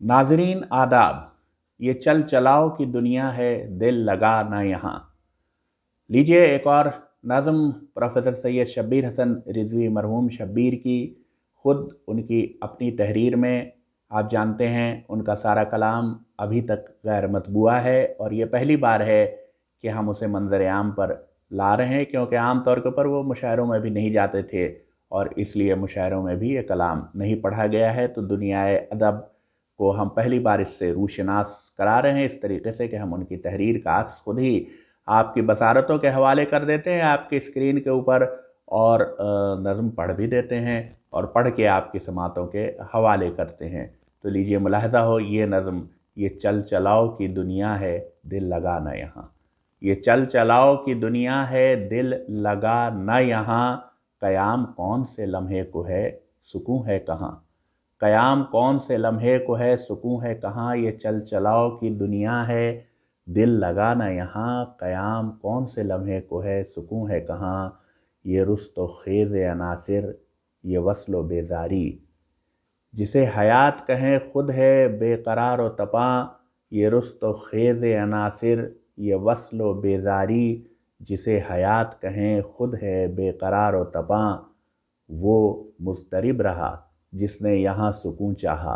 नाजरीन आदाब, ये चल चलाओ की दुनिया है, दिल लगा ना यहाँ। लीजिए एक और नज़म प्रोफेसर सैयद शब्बीर हसन रिजवी मरहूम शब्बीर की, ख़ुद उनकी अपनी तहरीर में। आप जानते हैं उनका सारा कलाम अभी तक गैर मतबूआ है और ये पहली बार है कि हम उसे मंज़र आम पर ला रहे हैं, क्योंकि आम तौर के ऊपर वो मुशायरों में भी नहीं जाते थे और इसलिए मुशायरों में भी ये कलाम नहीं पढ़ा गया है। तो दुनियाए अदब को हम पहली बार इससे रूशनास करा रहे हैं, इस तरीके से कि हम उनकी तहरीर का अक्स खुद ही आपकी बसारतों के हवाले कर देते हैं आपकी स्क्रीन के ऊपर, और नज़म पढ़ भी देते हैं और पढ़ के आपकी समातों के हवाले करते हैं। तो लीजिए मुलाहज़ा हो, ये नज़म, ये चल चलाओ की दुनिया है, दिल लगा न यहाँ। ये चल चलाओ की दुनिया है, दिल लगा न यहाँ। क़याम कौन से लम्हे को है, सुकून है कहाँ। क़याम कौन से लम्हे को है, सुकून है कहाँ। ये चल चलाओ की दुनिया है, दिल लगा न यहाँ। क़याम कौन से लम्हे को है, सुकून है कहाँ। ये रुस्तो ख़ेज़ अनासिर, ये वस्ल व बेज़ारी, जिसे हयात कहें खुद है बेकरार व तपां। ये रुस्तो ख़ेज़ अनासिर, ये वस्ल व बेज़ारी, जिसे हयात कहें खुद है बेकरार व तपां। वो मुज़तरिब रहा जिसने यहाँ सुकून चाहा।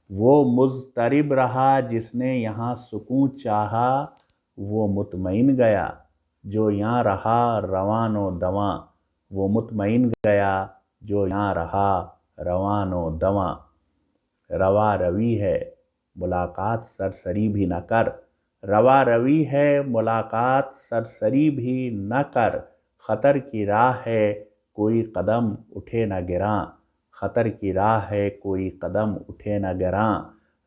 वो मुज़तरिब रहा जिसने यहाँ सुकून चाहा। वो मुतमईन गया जो यहाँ रहा रवान व दवां। वो मुतमईन गया जो यहाँ रहा रवान व दवां। रवा रवी है मुलाकात सरसरी भी न कर। रवा रवी है मुलाकात सरसरी भी न कर। ख़तर की राह है कोई कदम उठे न गिरां। ख़तर की राह है कोई कदम उठे न गिरां।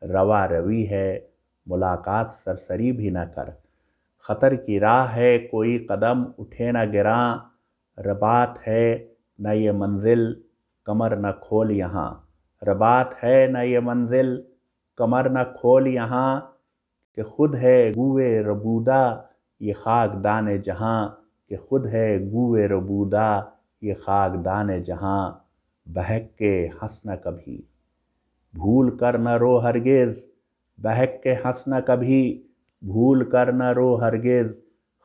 रवा रवी है मुलाकात सरसरी भी न कर। ख़तर की राह है कोई कदम उठे न गिरां। रबात है न ये मंजिल कमर न खोल यहाँ। रबात है न ये मंजिल कमर न खोल यहाँ। कि खुद है गूए रबूदा ये खाकदान जहाँ। कि खुद है गूए रबूदा ये खाकदान जहाँ। बहक के हंस न कभी भूल कर न रो हरगिज़। बहक के हंस न कभी भूल कर न रो हरगिज़।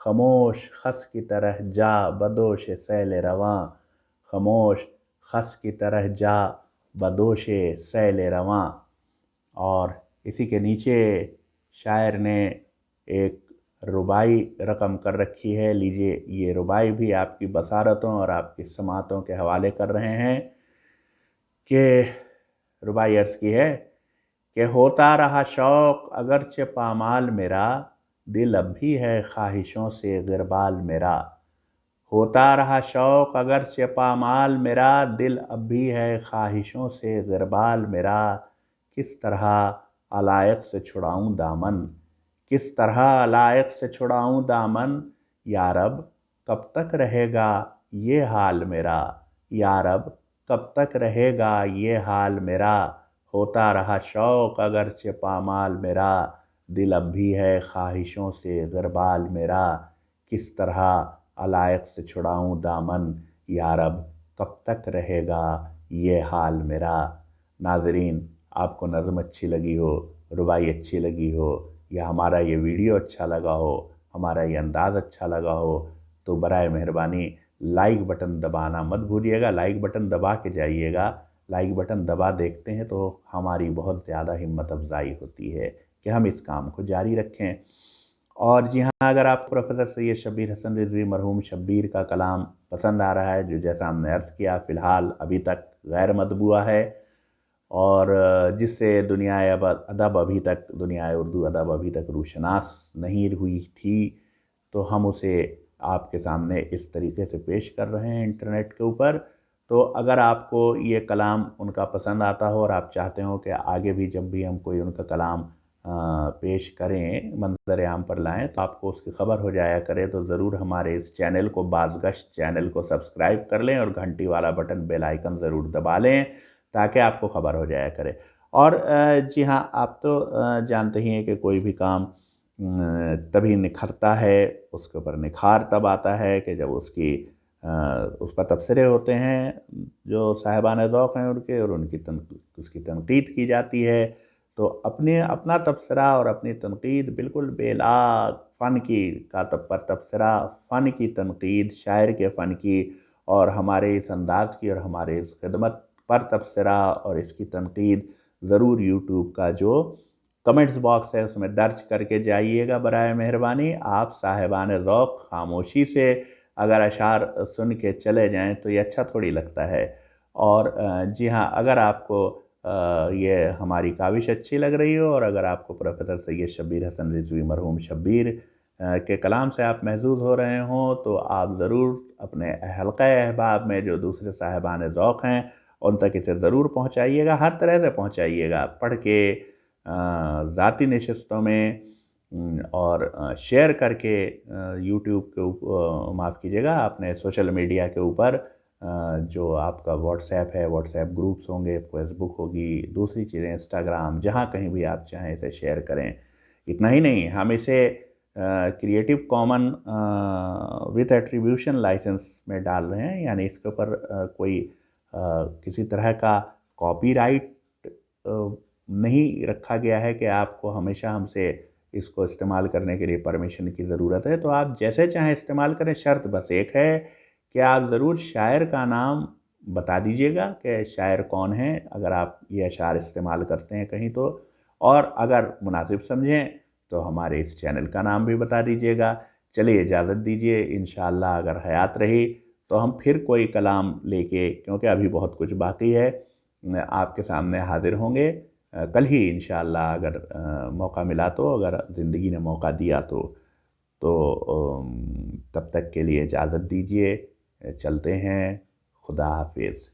खामोश खस की तरह जा बदोश सैल रवां। खामोश खस की तरह जा बदोश सैल रवां। और इसी के नीचे शायर ने एक रुबाई रकम कर रखी है। लीजिए ये रुबाई भी आपकी बसारतों और आपकी समातों के हवाले कर रहे हैं कि रुबाई अर्ज़ की है कि होता रहा शौक़ अगरचे पामाल मेरा। दिल अब भी है ख्वाहिशों से गिरबाल मेरा। होता रहा शौक़ अगरचे पामाल मेरा। दिल अब भी है ख्वाहिशों से गिरबाल मेरा। किस तरह अलाइक़ से छुड़ाऊँ दामन। किस तरह अलाइक़ से छुड़ाऊँ दामन। या रब कब तक रहेगा ये हाल मेरा। या रब कब तक रहेगा ये हाल मेरा। होता रहा शौक़ अगरचे पामाल मेरा। दिल अब भी है ख्वाहिशों से गिरबाल मेरा। किस तरह अलाइक़ से छुड़ाऊँ दामन। या रब कब तक रहेगा ये हाल मेरा। नाज़रीन, आपको नज़म अच्छी लगी हो, रुबाई अच्छी लगी हो, या हमारा ये वीडियो अच्छा लगा हो, हमारा ये अंदाज़ अच्छा लगा हो, तो बराए मेहरबानी लाइक बटन दबाना मत भूलिएगा। लाइक बटन दबा के जाइएगा। लाइक बटन दबा देखते हैं तो हमारी बहुत ज़्यादा हिम्मत अफजाई होती है कि हम इस काम को जारी रखें। और जी हाँ, अगर आप प्रोफेसर सैयद शब्बीर हसन रिजवी मरहूम शब्बीर का कलाम पसंद आ रहा है, जो जैसा हमने अर्ज़ किया फ़िलहाल अभी तक गैर मतबूआ है और जिससे दुनियाए अदब अभी तक, दुनियाए उर्दू अदब अभी तक रूशनास नहीं हुई थी, तो हम उसे आपके सामने इस तरीके से पेश कर रहे हैं इंटरनेट के ऊपर। तो अगर आपको ये कलाम उनका पसंद आता हो और आप चाहते हो कि आगे भी जब भी हम कोई उनका कलाम पेश करें, मंज़र आम पर लाएं, तो आपको उसकी ख़बर हो जाया करे, तो ज़रूर हमारे इस चैनल को, बाज़गश्त चैनल को सब्सक्राइब कर लें और घंटी वाला बटन, बेल आइकन ज़रूर दबा लें ताकि आपको ख़बर हो जाया करे। और जी हाँ, आप तो जानते ही हैं कि कोई भी काम तभी निखरता है, उसके ऊपर निखार तब आता है कि जब उसकी उस पर तबसरे होते हैं जो साहिबान ज़ौक़ हैं उनके, और उसकी तनकीद की जाती है। تو اپنا تبصرہ اور اپنی تنقید بالکل بے لاگ فن کی کاتب پر تبصرہ، فن کی تنقید، شاعر کے فن کی اور ہمارے اس انداز کی اور ہمارے اس خدمت پر تبصرہ اور اس کی تنقید ضرور یوٹیوب کا جو کمنٹس باکس ہے اس میں درج کر کے جائیے گا برائے مہربانی۔ آپ صاحبان ذوق خاموشی سے اگر اشعار سن کے چلے جائیں تو یہ اچھا تھوڑی لگتا ہے۔ اور جی ہاں، اگر آپ کو یہ ہماری کاوش اچھی لگ رہی ہو اور اگر آپ کو پروفیسر سید شبیر حسن رضوی مرحوم شبیر کے کلام سے آپ محظوظ ہو رہے ہوں تو آپ ضرور اپنے حلقہ احباب میں جو دوسرے صاحبان ذوق ہیں ان تک اسے ضرور پہنچائیے گا، ہر طرح سے پہنچائیے گا، پڑھ کے، ذاتی نشستوں میں، اور شیئر کر کے یوٹیوب کے معاف کیجیے گا اپنے سوشل میڈیا کے اوپر، جو آپ کا واٹس ایپ ہے، واٹس ایپ گروپس ہوں گے، فیس بک ہوگی، دوسری چیزیں انسٹاگرام، جہاں کہیں بھی آپ چاہیں اسے شیئر کریں۔ اتنا ہی نہیں، ہم اسے Creative Commons with attribution licence میں ڈال رہے ہیں، یعنی اس کے اوپر کوئی کسی طرح کا کاپی رائٹ نہیں رکھا گیا ہے کہ آپ کو ہمیشہ ہم سے اس کو استعمال کرنے کے لیے پرمیشن کی ضرورت ہے، تو آپ جیسے چاہیں استعمال کریں، شرط بس ایک ہے کہ آپ ضرور شاعر کا نام بتا دیجئے گا کہ شاعر کون ہیں اگر آپ یہ اشعار استعمال کرتے ہیں کہیں تو، اور اگر مناسب سمجھیں تو ہمارے اس چینل کا نام بھی بتا دیجئے گا۔ چلیے اجازت دیجئے، انشاءاللہ اگر حیات رہی تو ہم پھر کوئی کلام لے کے، کیونکہ ابھی بہت کچھ باقی ہے، آپ کے سامنے حاضر ہوں گے کل ہی انشاءاللہ، اگر موقع ملا تو، اگر زندگی نے موقع دیا تو تب تک کے لیے اجازت دیجئے، چلتے ہیں، خدا حافظ۔